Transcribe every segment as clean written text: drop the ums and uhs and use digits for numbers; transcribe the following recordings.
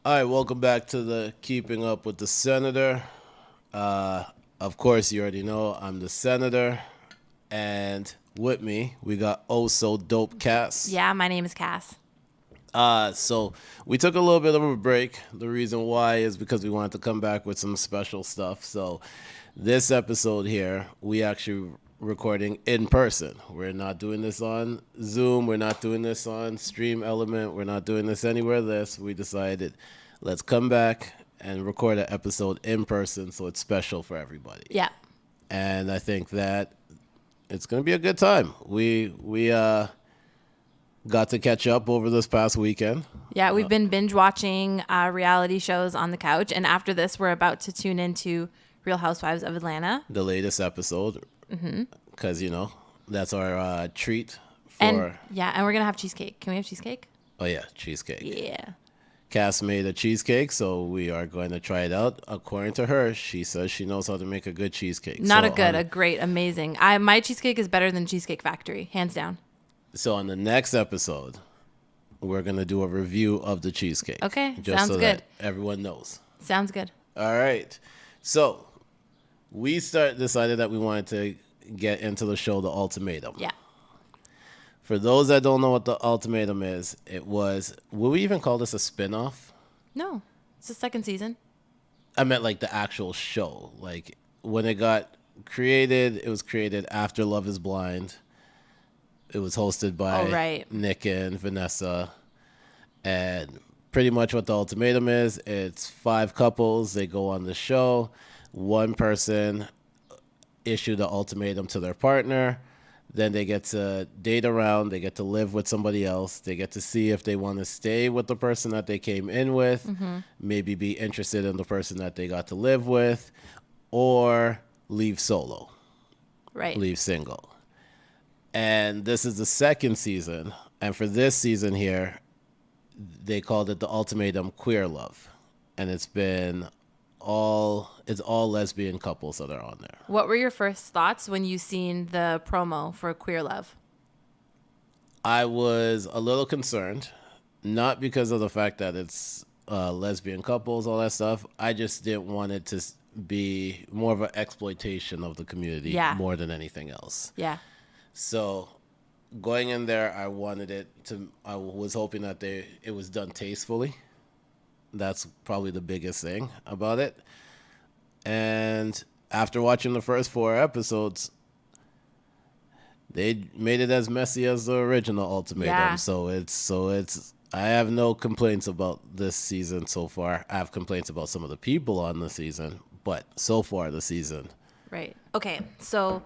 All right, welcome back to the Keeping Up with the Senator. Of course, you already know I'm the Senator, and with me we got oh so dope Cass. Yeah, my name is Cass. So we took a little bit of a break. The reason why is because we wanted to come back with some special stuff. So this episode here, we actually recording in person. We're not doing this on Zoom. We're not doing this on Stream Element. We're not doing this anywhere else. We decided let's come back and record an episode in person so it's special for everybody. Yeah. And I think that it's going to be a good time. We got to catch up over this past weekend. Yeah, we've been binge watching reality shows on the couch. And after this, we're about to tune into Real Housewives of Atlanta. The latest episode. Because, that's our treat for. And we're going to have cheesecake. Can we have cheesecake? Oh, yeah, cheesecake. Yeah. Cass made a cheesecake, so we are going to try it out. According to her, she says she knows how to make a good cheesecake. Not a great, amazing. My cheesecake is better than Cheesecake Factory, hands down. So on the next episode, we're going to do a review of the cheesecake. Okay, just sounds so good. that everyone knows. Sounds good. All right. So we decided that we wanted to get into the show, The Ultimatum. Yeah. For those that don't know what The Ultimatum is, will we even call this a spinoff? No, it's the second season. I meant like the actual show. Like when it got created, it was created after Love is Blind. It was hosted by Nick and Vanessa. And pretty much what The Ultimatum is, it's 5 couples. They go on the show. One person issued the ultimatum to their partner. Then they get to date around. They get to live with somebody else. They get to see if they want to stay with the person that they came in with, maybe be interested in the person that they got to live with, or leave solo, leave single. And this is the second season. And for this season here, they called it The Ultimatum Queer Love. And it's all lesbian couples that are on there. What were your first thoughts when you seen the promo for Queer Love? I was a little concerned, not because of the fact that it's lesbian couples, all that stuff. I just didn't want it to be more of an exploitation of the community more than anything else. Yeah. So going in there, I was hoping that it was done tastefully. That's probably the biggest thing about it. And after watching the first 4 episodes, they made it as messy as the original Ultimatum. Yeah. So it's I have no complaints about this season so far. I have complaints about some of the people on the season, but so far the season. Right. Okay. So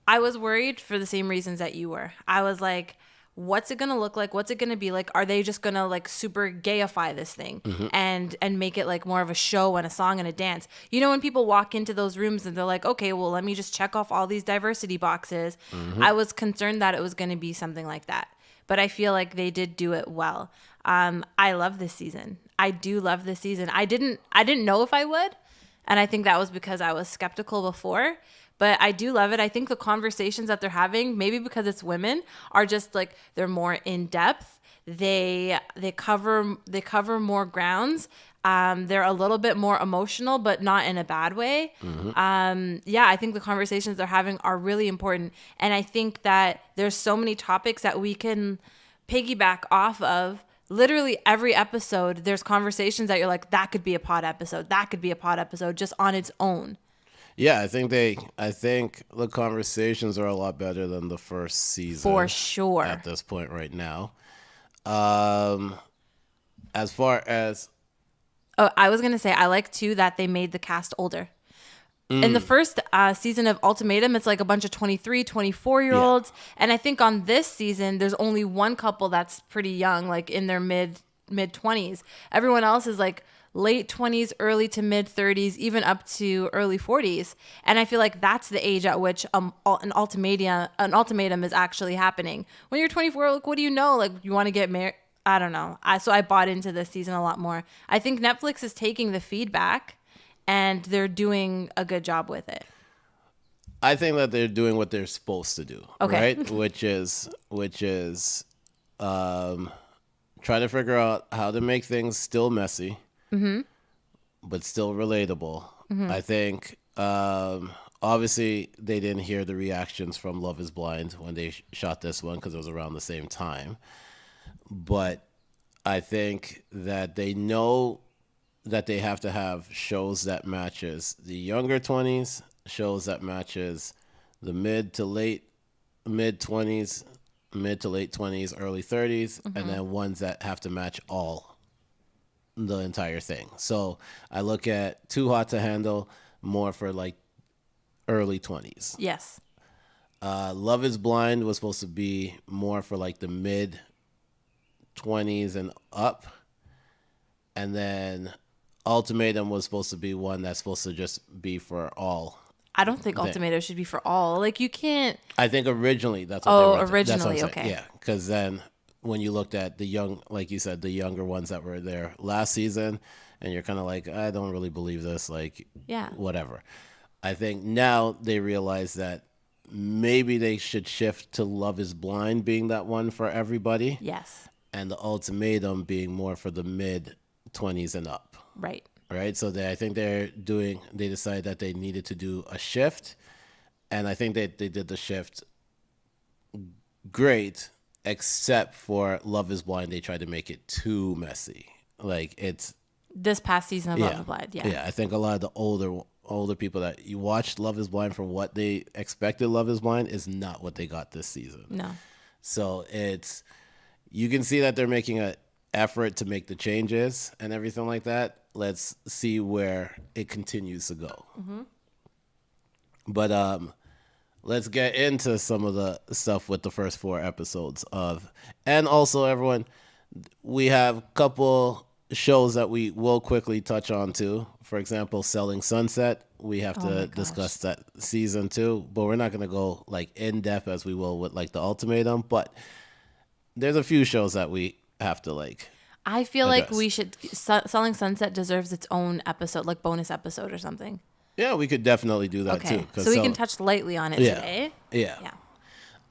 I was worried for the same reasons that you were. I was like, what's it going to look like? What's it going to be like? Are they just going to like super gayify this thing and make it like more of a show and a song and a dance? You know, when people walk into those rooms and they're like, okay, well, let me just check off all these diversity boxes. I was concerned that it was going to be something like that. But I feel like they did do it well. I love this season. I do love this season. I didn't know if I would. And I think that was because I was skeptical before. But I do love it. I think the conversations that they're having, maybe because it's women, are just like they're more in depth. They cover more grounds. They're a little bit more emotional, but not in a bad way. I think the conversations they're having are really important. And I think that there's so many topics that we can piggyback off of. Literally every episode, there's conversations that you're like, that could be a pod episode. That could be a pod episode just on its own. Yeah, I think the conversations are a lot better than the first season. For sure. At this point right now. As far as... Oh, I was going to say, I like, too, that they made the cast older. In the first season of Ultimatum, it's like a bunch of 23, 24-year-olds. Yeah. And I think on this season, there's only one couple that's pretty young, like in their mid-20s. Everyone else is like late 20s, early to mid 30s, even up to early 40s. And I feel like that's the age at which an ultimatum is actually happening. When you're 24, like, what do you know? Like, you want to get married? I don't know. So I bought into this season a lot more. I think Netflix is taking the feedback and they're doing a good job with it. I think that they're doing what they're supposed to do, right? Which is try to figure out how to make things still messy, but still relatable. I think obviously they didn't hear the reactions from Love Is Blind when they shot this one because it was around the same time. But I think that they know that they have to have shows that matches the younger 20s, shows that matches the mid to late 20s, mid to late 20s, early 30s, and then ones that have to match all the entire thing. So I look at Too Hot to Handle more for like early 20s. Yes. Love Is Blind was supposed to be more for like the mid 20s and up. And then Ultimatum was supposed to be one that's supposed to just be for all. I don't think Ultimatum should be for all. Like, you can't. I think originally that's what they were. Originally, okay. Yeah, because then when you looked at the young, like you said, the younger ones that were there last season, and you're kind of like, I don't really believe this. Like, yeah, whatever. I think now they realize that maybe they should shift to Love Is Blind being that one for everybody. Yes. And the Ultimatum being more for the mid 20s and up. Right. Right. So I think they decided that they needed to do a shift. And I think they did the shift great, except for Love Is Blind. They tried to make it too messy. Like, it's this past season of Love Is Blind. Yeah. Yeah. I think a lot of the older people that you watched Love Is Blind for what they expected Love Is Blind is not what they got this season. No. So you can see that they're making an effort to make the changes and everything like that. Let's see where it continues to go. But let's get into some of the stuff with the first 4 episodes of. And also, everyone, we have a couple shows that we will quickly touch on too. For example, Selling Sunset. We have to discuss that season 2, but we're not going to go like in depth as we will with like the Ultimatum. But there's a few shows that we have to like. I feel like we should. Selling Sunset deserves its own episode, like bonus episode or something. Yeah, we could definitely do that too. So we can touch lightly on it today. Yeah.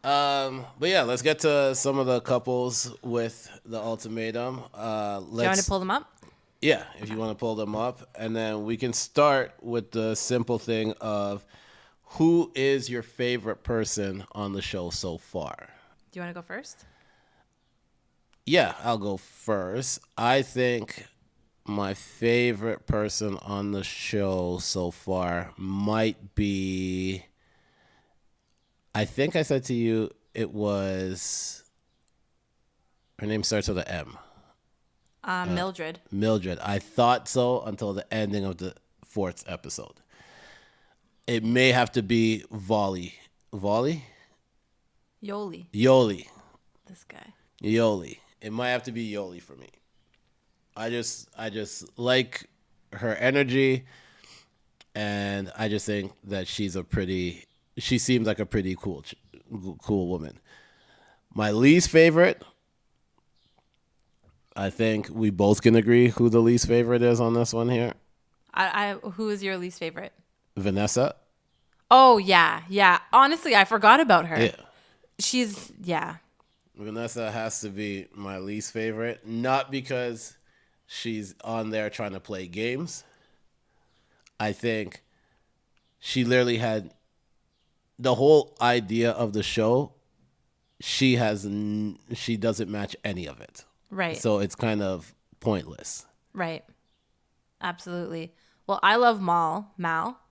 But yeah, let's get to some of the couples with the Ultimatum. Do you want to pull them up? Yeah, if you want to pull them up. And then we can start with the simple thing of who is your favorite person on the show so far? Do you want to go first? Yeah, I'll go first. I think my favorite person on the show so far might be, I think I said to you it was, her name starts with an M. Mildred. Mildred. I thought so until the ending of the 4th episode. It may have to be Volley. Volley? Yoli. This guy. Yoli. It might have to be Yoli for me. I just like her energy, and I just think that she seems like a pretty cool woman. My least favorite, I think we both can agree who the least favorite is on this one here. Who is your least favorite? Vanessa. Oh, yeah. Honestly, I forgot about her. Yeah. Vanessa has to be my least favorite, not because she's on there trying to play games. I think she literally had the whole idea of the show. She doesn't match any of it. Right. So it's kind of pointless. Right. Absolutely. Well, I love Mal.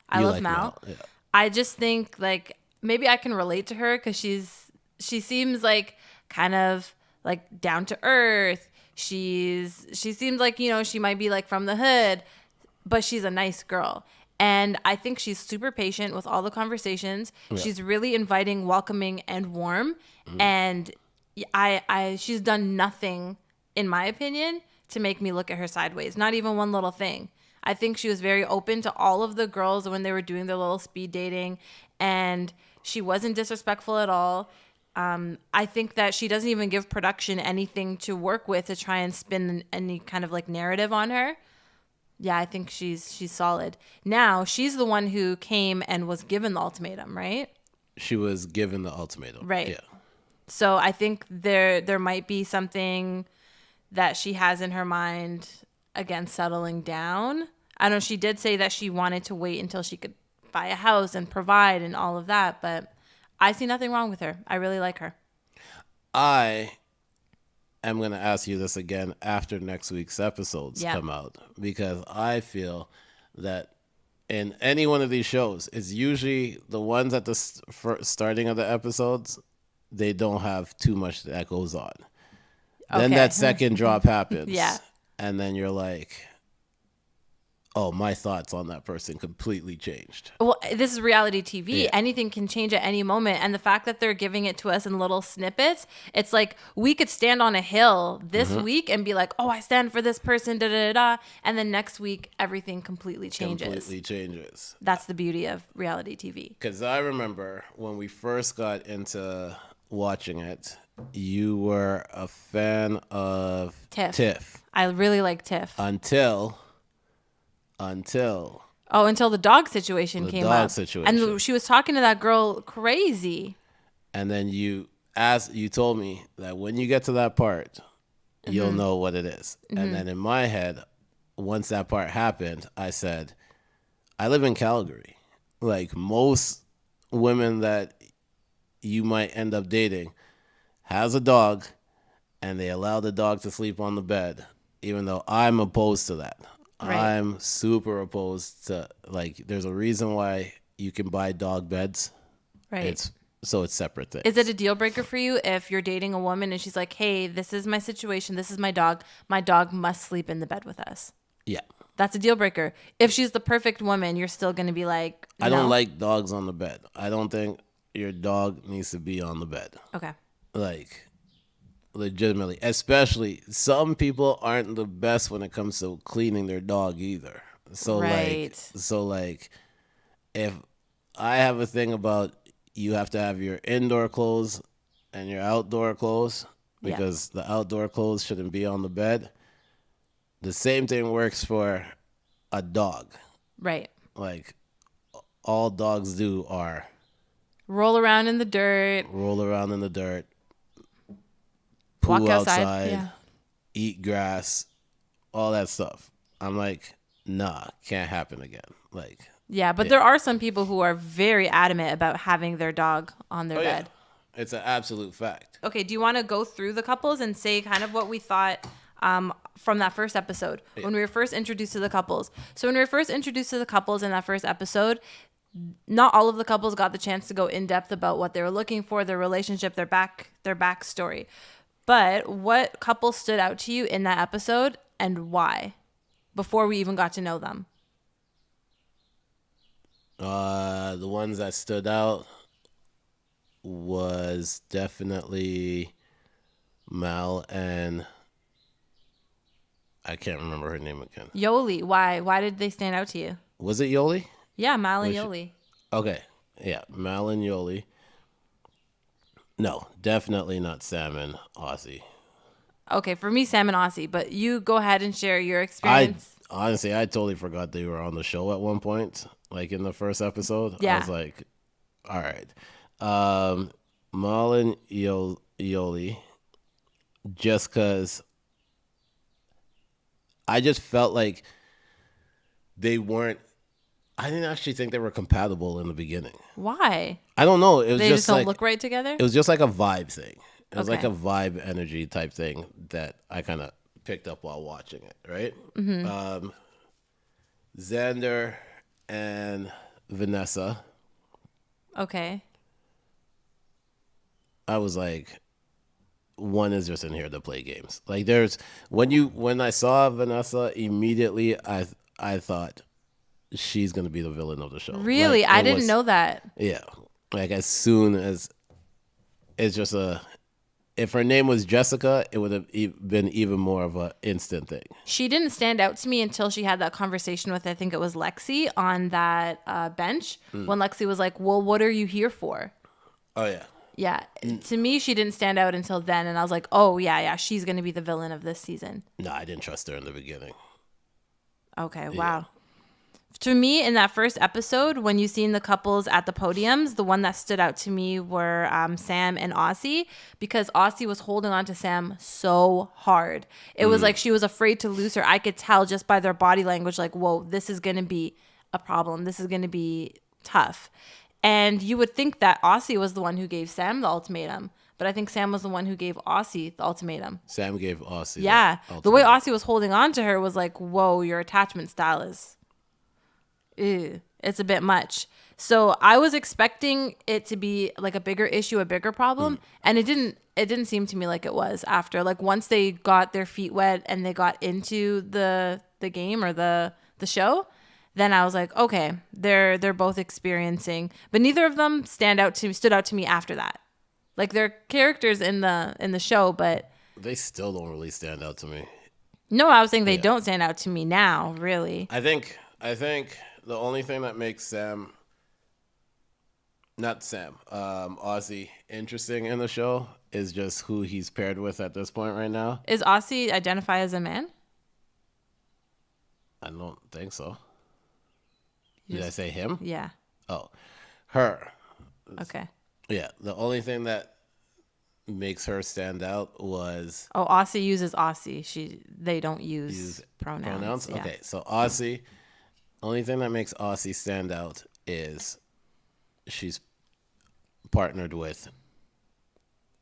I love Mal. Yeah. I just think like maybe I can relate to her because she seems like kind of like down to earth. She seems like, she might be like from the hood, but she's a nice girl. And I think she's super patient with all the conversations. Yeah. She's really inviting, welcoming, and warm. Mm-hmm. And she's done nothing, in my opinion, to make me look at her sideways. Not even one little thing. I think she was very open to all of the girls when they were doing their little speed dating. And she wasn't disrespectful at all. I think that she doesn't even give production anything to work with to try and spin any kind of like narrative on her. Yeah, I think she's solid. Now, she's the one who came and was given the ultimatum, right? She was given the ultimatum. Right. Yeah. So I think there might be something that she has in her mind again settling down. I know she did say that she wanted to wait until she could buy a house and provide and all of that, but I see nothing wrong with her. I really like her. I am going to ask you this again after next week's episodes come out, because I feel that in any one of these shows, it's usually the ones at the starting of the episodes, they don't have too much that goes on. Then that second drop happens. Yeah. And then you're like, oh, my thoughts on that person completely changed. Well, this is reality TV. Yeah. Anything can change at any moment. And the fact that they're giving it to us in little snippets, it's like we could stand on a hill this week and be like, oh, I stand for this person, da-da-da-da. And then next week, everything completely changes. That's the beauty of reality TV. Because I remember when we first got into watching it, you were a fan of Tiff. I really like Tiff. Until the dog situation came up. And she was talking to that girl crazy. And then you told me that when you get to that part, you'll know what it is. And then in my head, once that part happened, I said, I live in Calgary. Like most women that you might end up dating has a dog, and they allow the dog to sleep on the bed, even though I'm opposed to that. Right. I'm super opposed to, like, there's a reason why you can buy dog beds. Right. It's separate things. Is it a deal breaker for you if you're dating a woman and she's like, hey, this is my situation. This is my dog. My dog must sleep in the bed with us. Yeah. That's a deal breaker. If she's the perfect woman, you're still going to be like, no. I don't like dogs on the bed. I don't think your dog needs to be on the bed. Okay. Like, legitimately, especially some people aren't the best when it comes to cleaning their dog either. So like if I have a thing about you have to have your indoor clothes and your outdoor clothes because the outdoor clothes shouldn't be on the bed. The same thing works for a dog. Right. Like all dogs do are roll around in the dirt, poo outside, eat grass, all that stuff. I'm like, nah, can't happen again. Like, but there are some people who are very adamant about having their dog on their bed. Yeah. It's an absolute fact. Okay, do you want to go through the couples and say kind of what we thought from that first episode when we were first introduced to the couples? So when we were first introduced to the couples in that first episode, not all of the couples got the chance to go in depth about what they were looking for, their relationship, their backstory. But what couple stood out to you in that episode and why? Before we even got to know them. The ones that stood out was definitely Mal and I can't remember her name again. Yoli. Why? Why did they stand out to you? Was it Yoli? Yeah, Mal and Yoli. Okay. Yeah, Mal and Yoli. No, definitely not Sam and Aussie. Okay, for me, Sam and Aussie, but you go ahead and share your experience. Honestly, I totally forgot they were on the show at one point, like in the first episode. Yeah. I was like, all right. Mal and Yoli, just because I just felt like they weren't, I didn't actually think they were compatible in the beginning. Why? I don't know. It was they just don't look right together? It was just like a vibe thing. It was like a vibe energy type thing that I kind of picked up while watching it, right? Mm-hmm. Xander and Vanessa. Okay. I was like, one is just in here to play games. Like there's when I saw Vanessa, immediately I thought she's gonna be the villain of the show. Really? Like, I didn't know that. Yeah. Like as soon as it's just if her name was Jessica, it would have been even more of an instant thing. She didn't stand out to me until she had that conversation with, I think it was Lexi on that bench when Lexi was like, well, what are you here for? Oh, yeah. Yeah. To me, she didn't stand out until then. And I was like, oh, yeah, she's going to be the villain of this season. No, I didn't trust her in the beginning. Okay, wow. To me, in that first episode, when you seen the couples at the podiums, the one that stood out to me were Sam and Aussie, because Aussie was holding on to Sam so hard. It was like she was afraid to lose her. I could tell just by their body language, like, whoa, this is going to be a problem. This is going to be tough. And you would think that Aussie was the one who gave Sam the ultimatum. But I think Sam was the one who gave Aussie the ultimatum. Sam gave Aussie the ultimatum. The way Aussie was holding on to her was like, whoa, your attachment style is... Ew, it's a bit much. So I was expecting it to be like a bigger issue, a bigger problem, and it didn't seem to me like it was. After, like, once they got their feet wet and they got into the game or the show, then I was like, okay, they're both experiencing, but neither of them stood out to me after that. Like, they're characters in the show, but they still don't really stand out to me. No, I was saying they don't stand out to me now, really. I think the only thing that makes Aussie interesting in the show is just who he's paired with at this point right now. Is Aussie identify as a man? I don't think so. Did I say him? Yeah. Oh, her. Okay. Yeah, the only thing that makes her stand out was... Oh, Aussie uses Aussie. They don't use pronouns. Yeah. Okay, so Aussie... Only thing that makes Aussie stand out is she's partnered with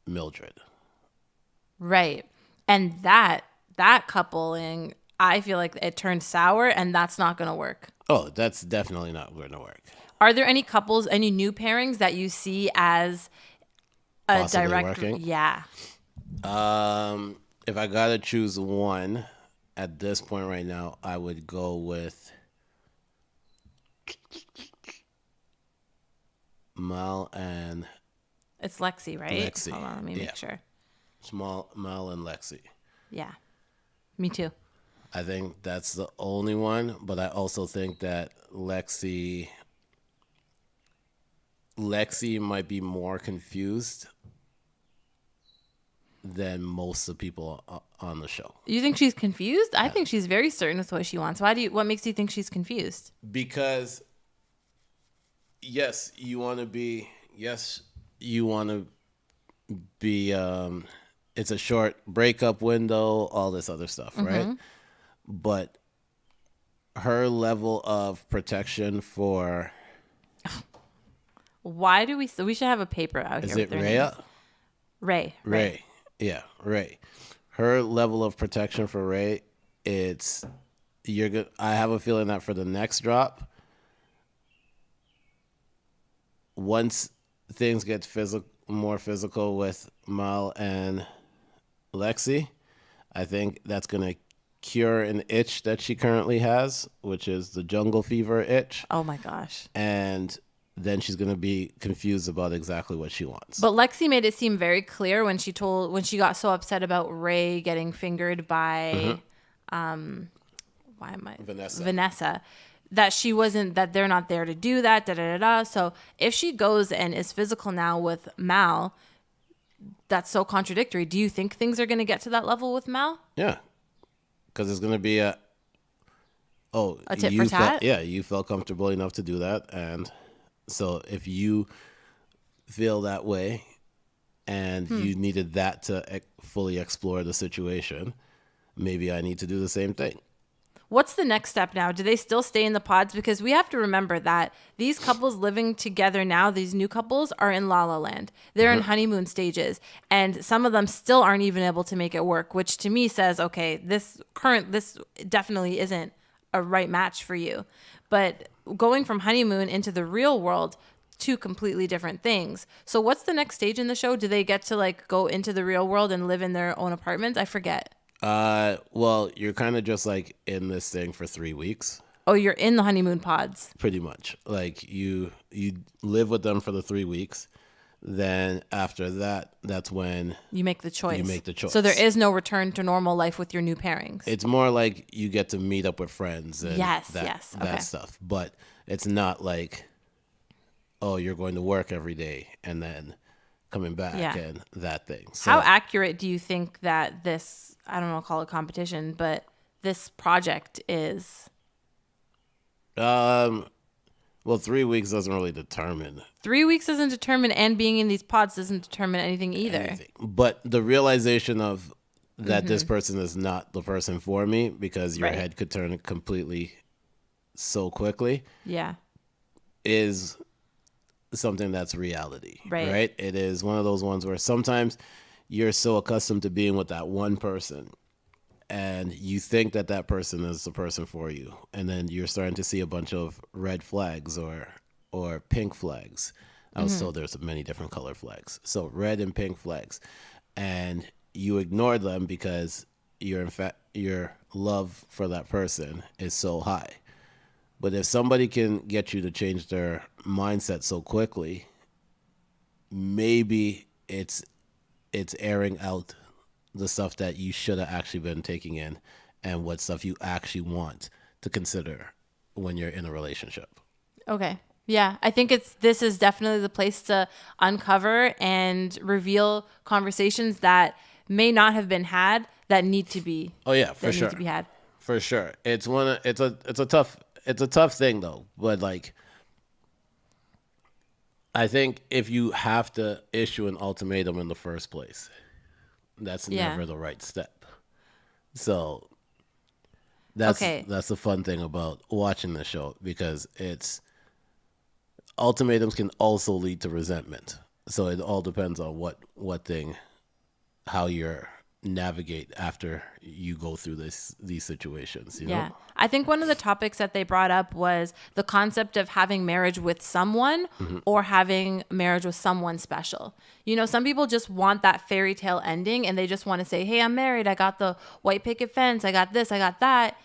Mildred. Right. And that coupling, I feel like it turned sour, and that's not going to work. Oh, that's definitely not going to work. Are there any couples, any new pairings that you see as a possibly direct working? Yeah. If I got to choose one at this point right now, I would go with Mal and... It's Lexi, right? Lexi. Hold on, let me make sure. Mal and Lexi. Yeah. Me too. I think that's the only one, but I also think that Lexi might be more confused than most of the people on the show. You think she's confused? I think she's very certain with what she wants. What makes you think she's confused? Because yes, you want to be it's a short breakup window, all this other stuff, right? But her level of protection for... Why do we should have a paper out here. Is it Rhea? Ray. Yeah, Ray. Her level of protection for Ray, I have a feeling that for the next drop, once things get more physical with Mal and Lexi, I think that's going to cure an itch that she currently has, which is the jungle fever itch. Oh my gosh. And then she's going to be confused about exactly what she wants. But Lexi made it seem very clear when she got so upset about Ray getting fingered by Vanessa, that they're not there to do that, So if she goes and is physical now with Mal, that's so contradictory. Do you think things are going to get to that level with Mal? Yeah. Because it's going to be a tit for tat? You felt comfortable enough to do that. And so if you feel that way and you needed that to fully explore the situation, maybe I need to do the same thing. What's the next step now? Do they still stay in the pods? Because we have to remember that these couples living together now, these new couples, are in La La Land. They're in honeymoon stages. And some of them still aren't even able to make it work, which to me says, okay, this definitely isn't a right match for you. But going from honeymoon into the real world, two completely different things. So what's the next stage in the show? Do they get to go into the real world and live in their own apartments? I forget. Well, you're kind of just in this thing for 3 weeks. Oh, you're in the honeymoon pods. Pretty much. You live with them for the 3 weeks. Then after that, that's when you make the choice. So there is no return to normal life with your new pairings. It's more like you get to meet up with friends and that stuff. But it's not like, oh, you're going to work every day and then coming back and that thing. So, how accurate do you think that this, I don't know, call it competition, but this project is? Well, 3 weeks doesn't really determine 3 weeks doesn't determine, and being in these pods doesn't determine anything either. anything. But the realization of that this person is not the person for me, because your head could turn completely so quickly, is something that's reality, right? It is one of those ones where sometimes you're so accustomed to being with that one person, and you think that that person is the person for you, and then you're starting to see a bunch of red flags or pink flags. I was told there's many different color flags, so red and pink flags, and you ignore them because your love for that person is so high. But if somebody can get you to change their mindset so quickly, maybe it's airing out the stuff that you should have actually been taking in, and what stuff you actually want to consider when you're in a relationship. Okay. Yeah, I think this is definitely the place to uncover and reveal conversations that may not have been had that need to be. Oh yeah, for sure. Need to be had. For sure. It's a tough thing though, but like, I think if you have to issue an ultimatum in the first place, that's never the right step. So that's the fun thing about watching the show, because ultimatums can also lead to resentment. So it all depends on what thing, how you're navigate after you go through these situations, you know? I think one of the topics that they brought up was the concept of having marriage with someone or having marriage with someone special. You know, some people just want that fairy tale ending, and they just want to say, hey, I'm married, I got the white picket fence, I got this, I got that,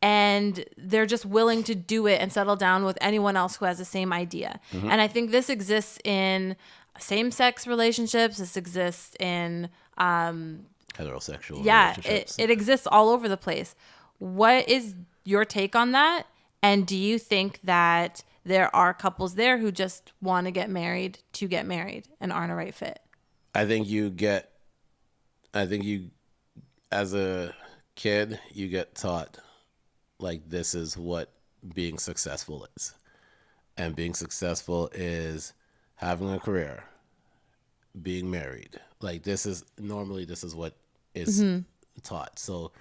and they're just willing to do it and settle down with anyone else who has the same idea. And I think this exists in same-sex relationships. This exists in heterosexual relationships. It exists all over the place. What is your take on that? And do you think that there are couples there who just want to get married and aren't a right fit? I think you, as a kid, you get taught like this is what being successful is. And being successful is having a career, being married. Like this is what is taught. So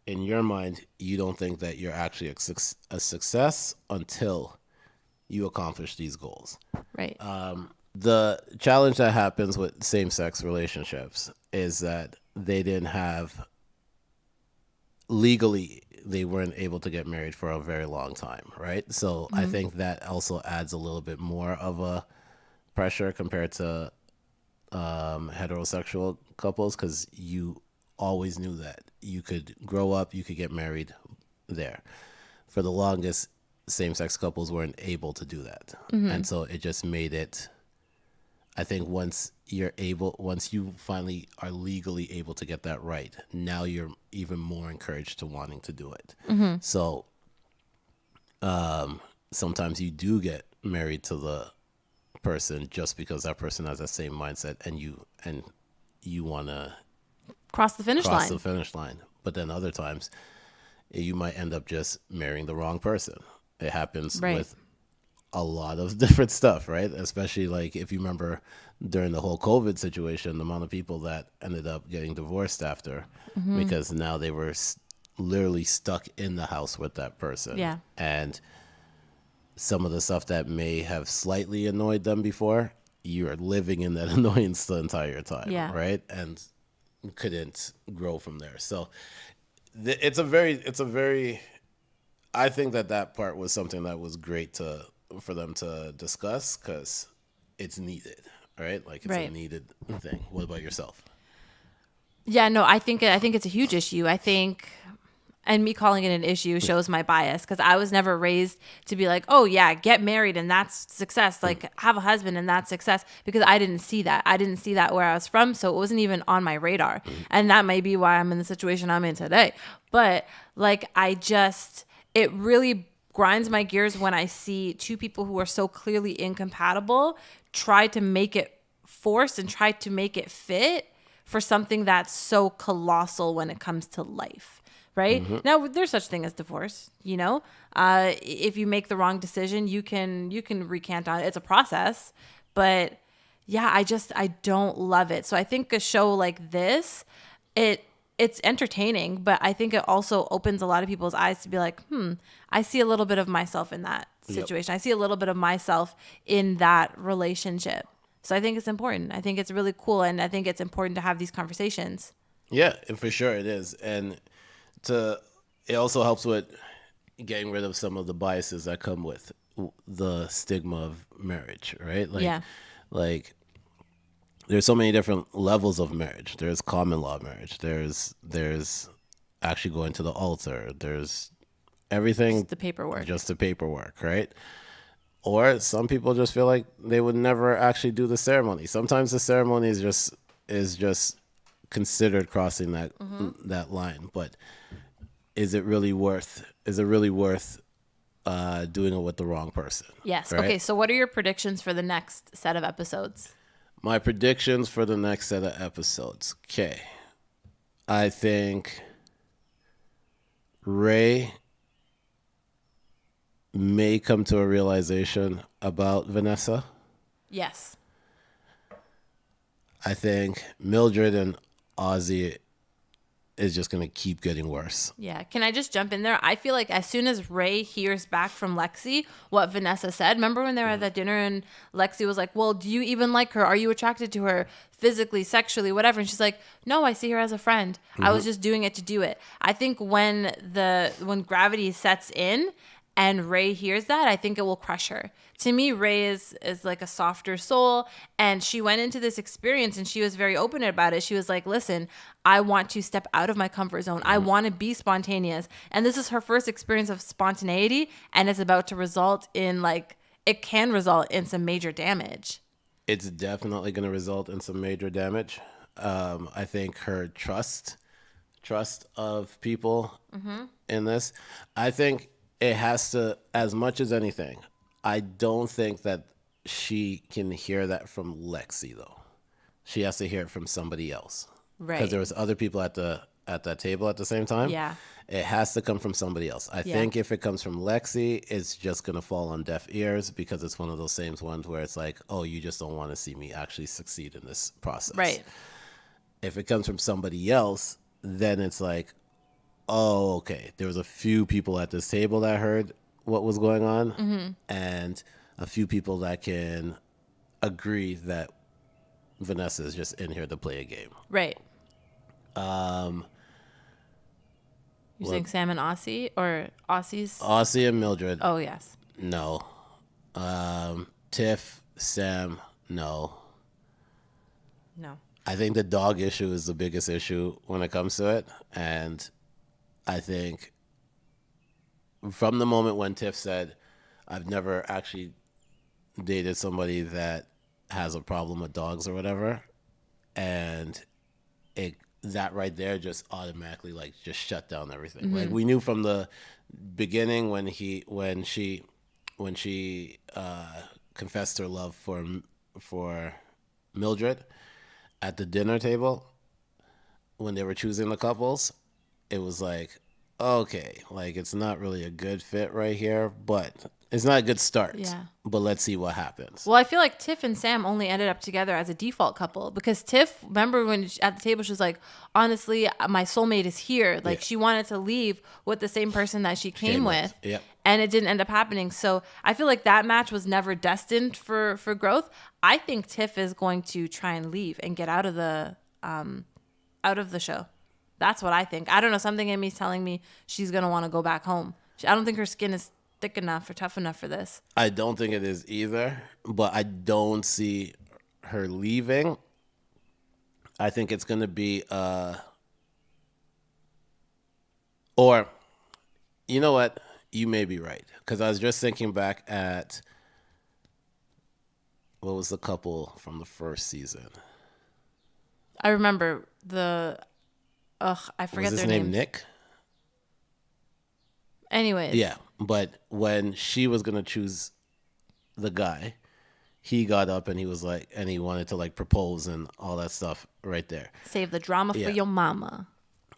in your mind, you don't think that you're actually a success until you accomplish these goals. Right. The challenge that happens with same-sex relationships is that they didn't have legally, they weren't able to get married for a very long time, right? So I think that also adds a little bit more of a pressure compared to heterosexual couples, because you always knew that you could grow up, you could get married there. For the longest, same-sex couples weren't able to do that. And so it just made it, I think once you finally are legally able to get that right, now you're even more encouraged to wanting to do it. So sometimes you do get married to the person just because that person has that same mindset, and you want to cross the finish line. But then other times you might end up just marrying the wrong person. It happens with a lot of different stuff, right? Especially like if you remember during the whole COVID situation, the amount of people that ended up getting divorced after because now they were literally stuck in the house with that person. Yeah. And some of the stuff that may have slightly annoyed them before, you're living in that annoyance the entire time, right? And couldn't grow from there. So it's a very, I think that part was something that was great for them to discuss, because it's needed, right? Like it's a needed thing. What about yourself? Yeah, no, I think it's a huge issue. I think, and me calling it an issue shows my bias, because I was never raised to be like, oh yeah, get married and that's success. Like have a husband and that's success, because I didn't see that. I didn't see that where I was from, so it wasn't even on my radar. And that may be why I'm in the situation I'm in today. But like it really grinds my gears when I see two people who are so clearly incompatible try to make it forced and try to make it fit for something that's so colossal when it comes to life. right? Now, there's such thing as divorce, if you make the wrong decision, you can recant on it. It's a process, but yeah, I don't love it. So I think a show like this, it's entertaining, but I think it also opens a lot of people's eyes to be like, I see a little bit of myself in that situation. Yep. I see a little bit of myself in that relationship. So I think it's important. I think it's really cool, and I think it's important to have these conversations. Yeah, and for sure it is. And it also helps with getting rid of some of the biases that come with the stigma of marriage, right? Like there's so many different levels of marriage. There's common law marriage. There's actually going to the altar. There's everything. Just the paperwork, right? Or some people just feel like they would never actually do the ceremony. Sometimes the ceremony is just considered crossing that line. But is it really worth doing it with the wrong person? Yes. Right? Okay. So what are your predictions for the next set of episodes? My predictions for the next set of episodes. Okay. I think Ray may come to a realization about Vanessa. Yes. I think Mildred and Ozzy is just going to keep getting worse. Yeah. Can I just jump in there? I feel like as soon as Ray hears back from Lexi what Vanessa said, remember when they were at that dinner and Lexi was like, well, do you even like her? Are you attracted to her physically, sexually, whatever? And she's like, no, I see her as a friend. I was just doing it to do it. I think when gravity sets in and Ray hears that, I think it will crush her. To me, Ray is like a softer soul, and she went into this experience and she was very open about it. She was like, listen, I want to step out of my comfort zone. I want to be spontaneous. And this is her first experience of spontaneity, and it's about to result in it can result in some major damage. It's definitely going to result in some major damage. I think her trust of people in this, I think it has to, as much as anything, I don't think that she can hear that from Lexi, though. She has to hear it from somebody else. Right. Because there was other people at that table at the same time. Yeah. It has to come from somebody else. I think if it comes from Lexi, it's just going to fall on deaf ears, because it's one of those same ones where it's like, oh, you just don't want to see me actually succeed in this process. Right. If it comes from somebody else, then it's like, oh, okay, there was a few people at this table that heard what was going on, and a few people that can agree that Vanessa is just in here to play a game. Right. You're saying Sam and Aussie, or Aussie's? Aussie and Mildred. Oh, yes. No. Tiff, Sam, no. No. I think the dog issue is the biggest issue when it comes to it, and I think from the moment when Tiff said, I've never actually dated somebody that has a problem with dogs or whatever, and that right there just automatically just shut down everything. Like, we knew from the beginning when she confessed her love for Mildred at the dinner table when they were choosing the couples, it was like, okay, it's not really a good fit right here, but it's not a good start. Yeah. But let's see what happens. Well, I feel like Tiff and Sam only ended up together as a default couple, because Tiff, remember when at the table she was like, honestly, my soulmate is here. She wanted to leave with the same person that she came with. Yep. And it didn't end up happening. So I feel like that match was never destined for growth. I think Tiff is going to try and leave and get out of the show. That's what I think. I don't know. Something in me is telling me she's going to want to go back home. I don't think her skin is thick enough or tough enough for this. I don't think it is either, but I don't see her leaving. I think it's going to be, or, you know what? You may be right. Because I was just thinking back at, what was the couple from the first season? I remember I forget was their name. names. Nick? Anyways. Yeah, but when she was gonna choose the guy, he got up and he was like, and he wanted to propose and all that stuff right there. Save the drama for your mama.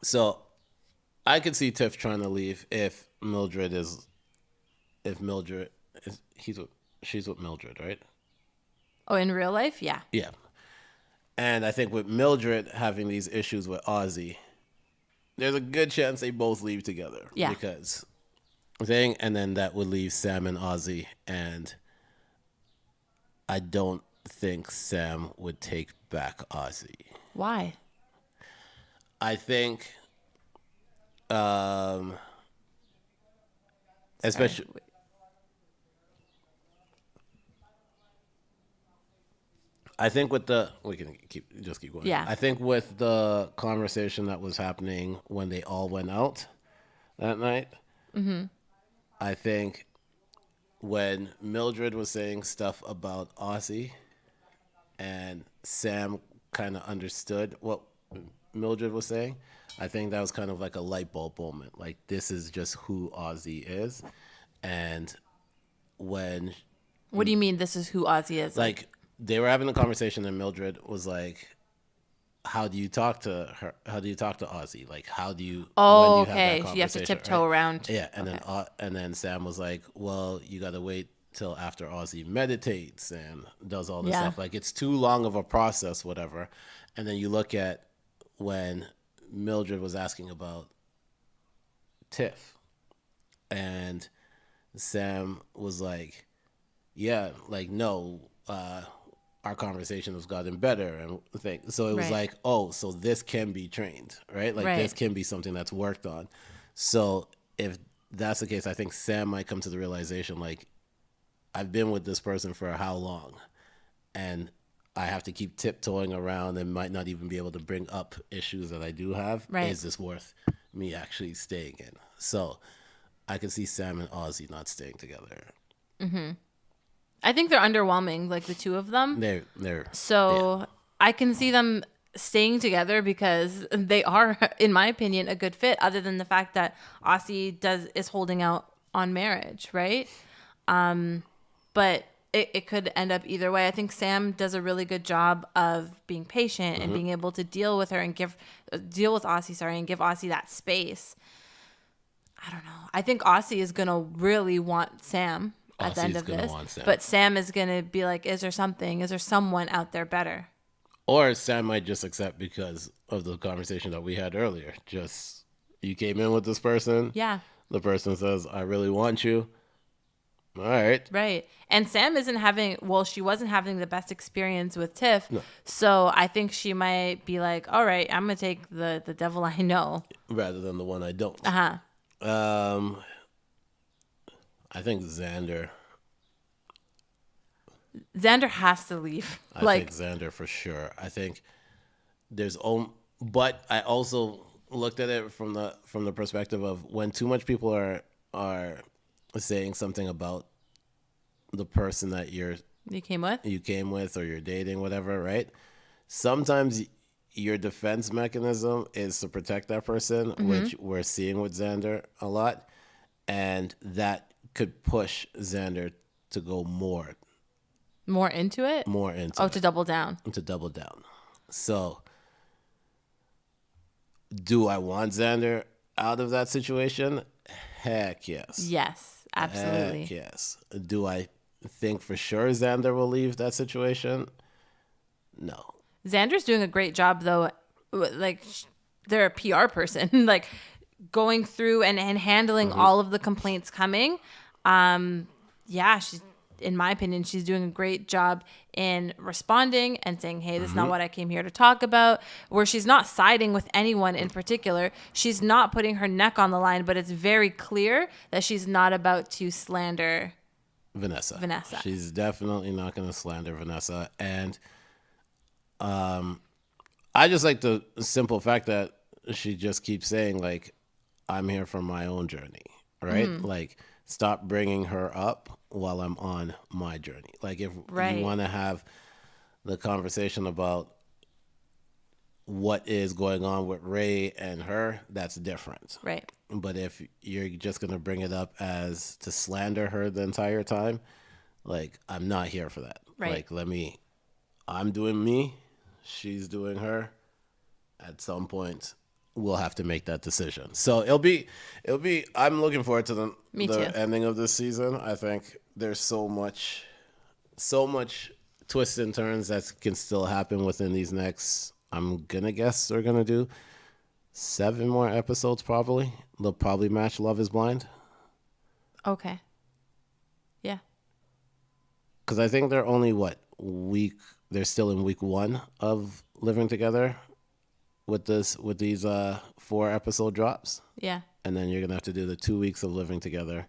So I could see Tiff trying to leave if Mildred is she's with Mildred, right? Oh, in real life, yeah. Yeah. And I think with Mildred having these issues with Ozzy, there's a good chance they both leave together. Yeah. Because and then that would leave Sam and Ozzy, and I don't think Sam would take back Ozzy. Why? I think, especially. I think with we can keep going. Yeah. I think with the conversation that was happening when they all went out that night, I think when Mildred was saying stuff about Ozzy and Sam kind of understood what Mildred was saying, I think that was kind of like a light bulb moment. Like, this is just who Ozzy is. And when... What do you mean this is who Ozzy is? Like, they were having a conversation and Mildred was like, how do you talk to her? How do you talk to Ozzy? Like, how do you... Oh, okay. You have to tiptoe around. Yeah, and then Sam was like, well, you got to wait till after Ozzy meditates and does all this stuff. Like, it's too long of a process, whatever. And then you look at when Mildred was asking about Tiff, and Sam was like, yeah, like, no, our conversation has gotten better and things. So it was like, oh, so this can be trained, right? Like, this can be something that's worked on. So if that's the case, I think Sam might come to the realization, like, I've been with this person for how long? And I have to keep tiptoeing around and might not even be able to bring up issues that I do have. Right. Is this worth me actually staying in? So I can see Sam and Ozzy not staying together. Mm-hmm. I think they're underwhelming, like the two of them. So I can see them staying together because they are, in my opinion, a good fit. Other than the fact that Ozzy is holding out on marriage, right? But it could end up either way. I think Sam does a really good job of being patient and being able to deal with her and deal with Ozzy, and give Ozzy that space. I don't know. I think Ozzy is gonna really want Sam at the end of this, but Sam is gonna be like, is there someone out there better? Or Sam might just accept because of the conversation that we had earlier. Just, you came in with this person. Yeah. The person says, I really want you. All right. Right. And Sam she wasn't having the best experience with Tiff. No. So I think she might be like, all right, I'm going to take the devil I know. Rather than the one I don't. Uh-huh. I think Xander has to leave. I think Xander for sure. I think but I also looked at it from the perspective of when too much people are saying something about the person that you came with or you're dating, whatever, right? Sometimes your defense mechanism is to protect that person, which we're seeing with Xander a lot, and that could push Xander to go more into it. To double down. So, do I want Xander out of that situation? Heck yes. Yes, absolutely. Heck yes. Do I think for sure Xander will leave that situation? No. Xander's doing a great job, though. Like, they're a PR person, like going through and handling all of the complaints coming. She's, in my opinion, she's doing a great job in responding and saying, hey, this is not what I came here to talk about, where she's not siding with anyone in particular. She's not putting her neck on the line, but it's very clear that she's not about to slander Vanessa. She's definitely not going to slander Vanessa. And I just like the simple fact that she just keeps saying, like, I'm here for my own journey, right? Like, stop bringing her up while I'm on my journey. Like, if you want to have the conversation about what is going on with Ray and her, that's different. Right. But if you're just going to bring it up as to slander her the entire time, like, I'm not here for that. Right. Like, I'm doing me, she's doing her. At some point, will have to make that decision. So I'm looking forward to the ending of this season. I think there's so much twists and turns that can still happen within these next, I'm gonna guess they're gonna do 7 more episodes probably. They'll probably match Love is Blind. Okay. Yeah. Because I think they're only they're still in week 1 of living together with these 4 episode drops. Yeah. And then you're gonna have to do the 2 weeks of living together,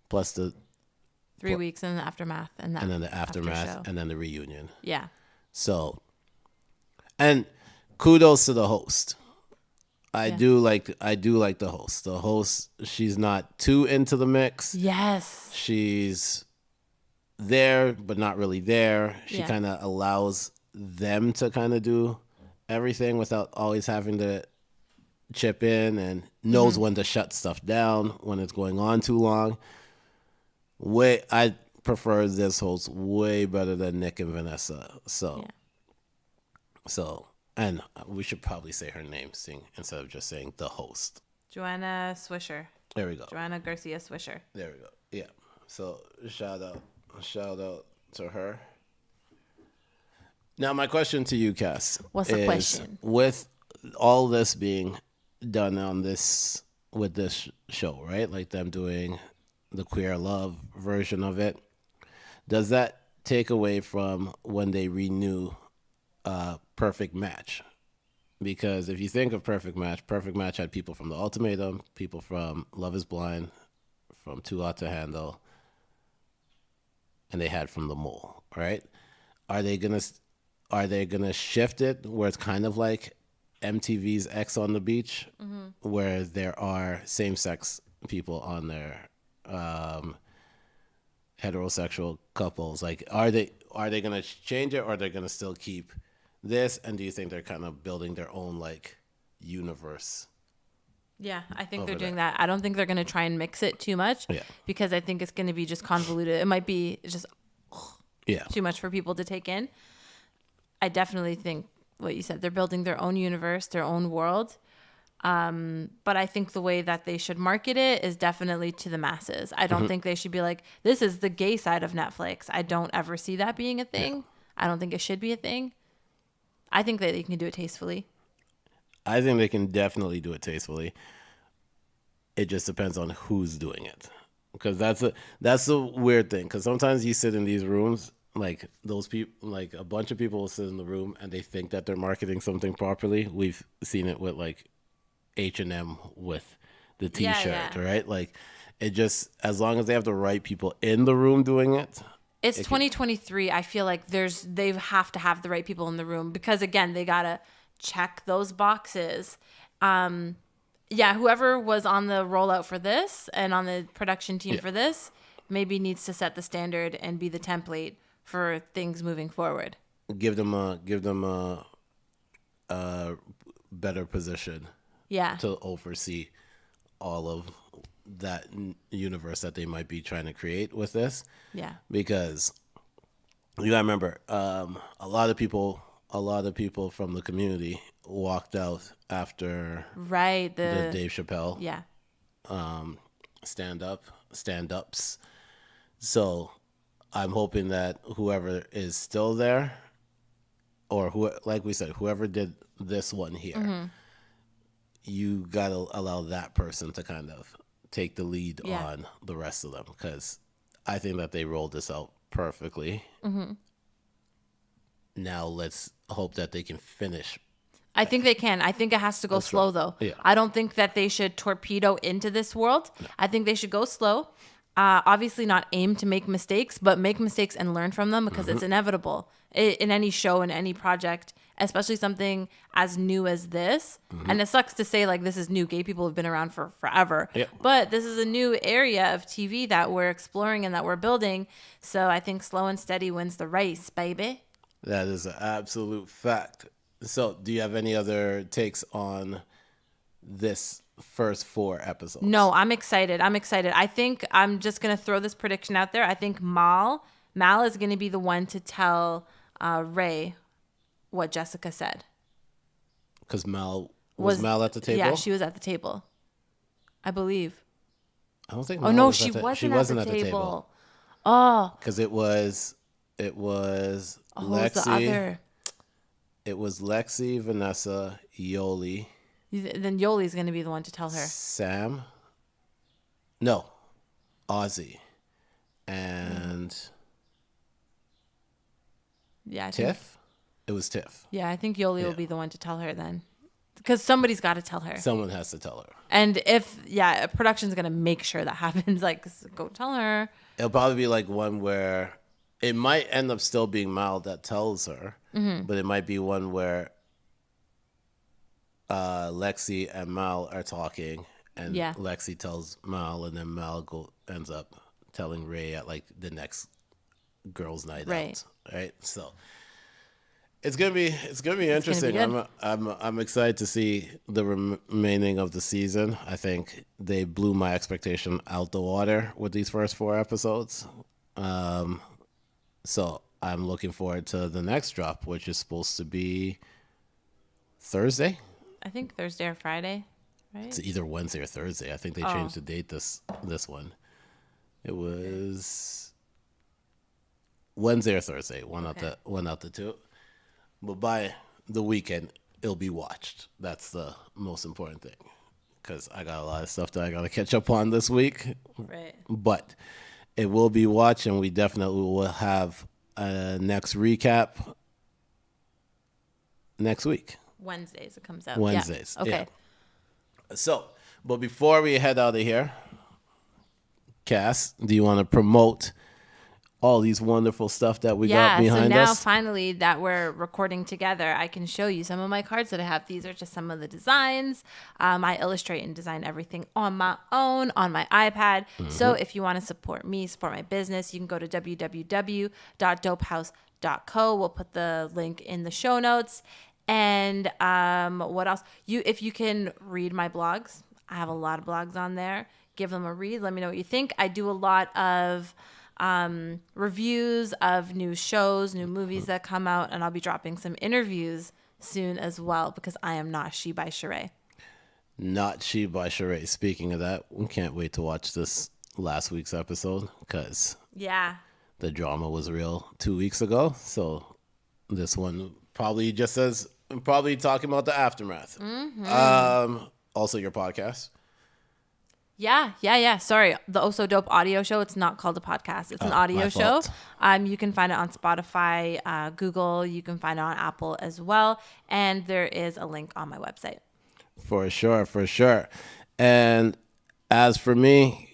plus the 3 weeks in the aftermath, and then the aftermath, and then the reunion. Yeah. So, and kudos to the host. I do like the host. The host, she's not too into the mix. Yes. She's there, but not really there. She kind of allows them to kind of do everything without always having to chip in, and knows when to shut stuff down when it's going on too long. I prefer this host way better than Nick and Vanessa. So, and we should probably say her name instead of just saying the host. Joanna Swisher. There we go. Joanna Garcia Swisher. There we go. Yeah. So shout out to her. Now my question to you, Cass. What's the question? With all this being done with this show, right? Like them doing the queer love version of it, does that take away from when they renew Perfect Match? Because if you think of Perfect Match had people from the Ultimatum, people from Love is Blind, from Too Hot to Handle, and they had from The Mole, right? Are they gonna shift it where it's kind of like MTV's X on the Beach, where there are same-sex people on there, heterosexual couples? Like, are they gonna change it, or are they gonna still keep this? And do you think they're kind of building their own like universe? Yeah, I think they're doing that. I don't think they're going to try and mix it too much, because I think it's going to be just convoluted. It might be just too much for people to take in. I definitely think what you said, they're building their own universe, their own world. But I think the way that they should market it is definitely to the masses. I don't think they should be like, this is the gay side of Netflix. I don't ever see that being a thing. Yeah. I don't think it should be a thing. I think that they can do it tastefully. I think they can definitely do it tastefully. It just depends on who's doing it, because that's a weird thing. Because sometimes you sit in these rooms, like those people, like a bunch of people will sit in the room and they think that they're marketing something properly. We've seen it with like H&M with the T-shirt, right? Like, it just, as long as they have the right people in the room doing it. It's 2023. I feel like they have to have the right people in the room, because again, they gotta check those boxes. Whoever was on the rollout for this and on the production team for this maybe needs to set the standard and be the template for things moving forward. Give them a better position. Yeah. To oversee all of that universe that they might be trying to create with this. Yeah. Because you gotta remember, a lot of people from the community walked out after the Dave Chappelle stand-ups. So I'm hoping that whoever is still there, or like we said, whoever did this one here, you gotta allow that person to kind of take the lead on the rest of them, because I think that they rolled this out perfectly. Now let's hope that they can finish. I think they can. I think it has to go slow, though. Yeah. I don't think that they should torpedo into this world. No. I think they should go slow. Obviously not aim to make mistakes, but make mistakes and learn from them, because it's inevitable in any show, in any project, especially something as new as this. And it sucks to say, like, this is new. Gay people have been around for forever. Yeah. But this is a new area of TV that we're exploring and that we're building. So I think slow and steady wins the race, baby. That is an absolute fact. So do you have any other takes on this first 4 episodes? No, I'm excited. I think I'm just going to throw this prediction out there. I think Mal is going to be the one to tell Ray what Jessica said. Because Mal Was Mal at the table? Yeah, she was at the table. I believe. I don't think. Mal no, she wasn't at the table. Oh, because it was Lexi. The other. It was Lexi, Vanessa, Yoli. Then Yoli's going to be the one to tell her. Sam. No, Ozzy, and Tiff. It was Tiff. Yeah, I think Yoli will be the one to tell her then. Because somebody's got to tell her. Someone has to tell her. And if production's going to make sure that happens, like, go tell her. It'll probably be like one where it might end up still being Mal that tells her, but it might be one where Lexi and Mal are talking, and Lexi tells Mal, and then Mal ends up telling Ray at like the next girls' night out. Right. So it's gonna be interesting. I'm excited to see the remaining of the season. I think they blew my expectation out the water with these first 4 episodes. So I'm looking forward to the next drop, which is supposed to be Thursday. I think Thursday or Friday, right? It's either Wednesday or Thursday. I think they changed the date this one. It was Wednesday or Thursday. One out the two. But by the weekend, it'll be watched. That's the most important thing, because I got a lot of stuff that I got to catch up on this week. Right. But it will be watched, and we definitely will have a next recap next week. Wednesdays it comes out. Wednesdays. Yeah. Okay. Yeah. So, but before we head out of here, Cass, do you want to promote all these wonderful stuff that we got behind us? Yeah, so now finally that we're recording together, I can show you some of my cards that I have. These are just some of the designs. I illustrate and design everything on my own, on my iPad. So if you want to support me, support my business, you can go to www.dopehouse.co. We'll put the link in the show notes. And what else? If you can read my blogs, I have a lot of blogs on there. Give them a read. Let me know what you think. I do a lot of reviews of new shows, new movies that come out, and I'll be dropping some interviews soon as well, because I am not She by Sheree. Not She by Sheree. Speaking of that, we can't wait to watch this last week's episode, because the drama was real 2 weeks ago. So this one probably talking about the aftermath. Also your podcast. Yeah. Sorry. The Oh So Dope audio show. It's not called a podcast. It's an audio show. You can find it on Spotify, Google. You can find it on Apple as well. And there is a link on my website. For sure. And as for me,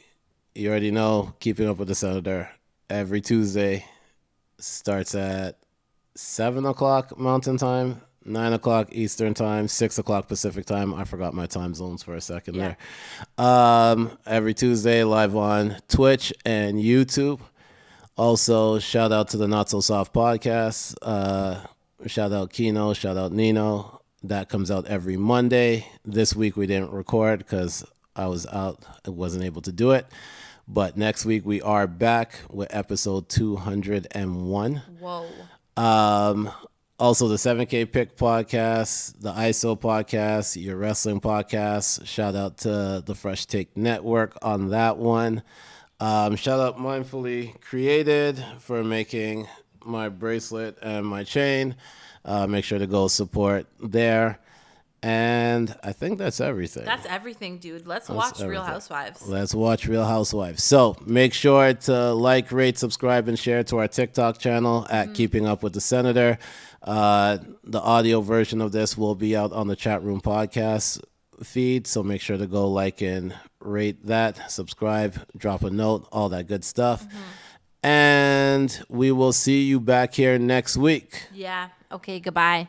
you already know, Keeping Up with the Senator every Tuesday starts at 7 o'clock Mountain Time, 9 o'clock Eastern Time, 6 o'clock Pacific Time. I forgot my time zones for a second there. Every Tuesday, live on Twitch and YouTube. Also, shout out to the Not So Soft podcast. Shout out Kino. Shout out Nino. That comes out every Monday. This week we didn't record because I was out. I wasn't able to do it. But next week we are back with episode 201. Whoa. Also, the 7K Pick podcast, the ISO podcast, your wrestling podcast. Shout out to the Fresh Take Network on that one. Shout out Mindfully Created for making my bracelet and my chain. Make sure to go support there. And I think that's everything. That's everything, dude. Let's watch Real Housewives. Let's watch Real Housewives. So make sure to like, rate, subscribe, and share to our TikTok channel at Keeping Up with the Senator. The audio version of this will be out on the Chat Room podcast feed. So make sure to go like and rate that, subscribe, drop a note, all that good stuff. And we will see you back here next week. Yeah. Okay. Goodbye.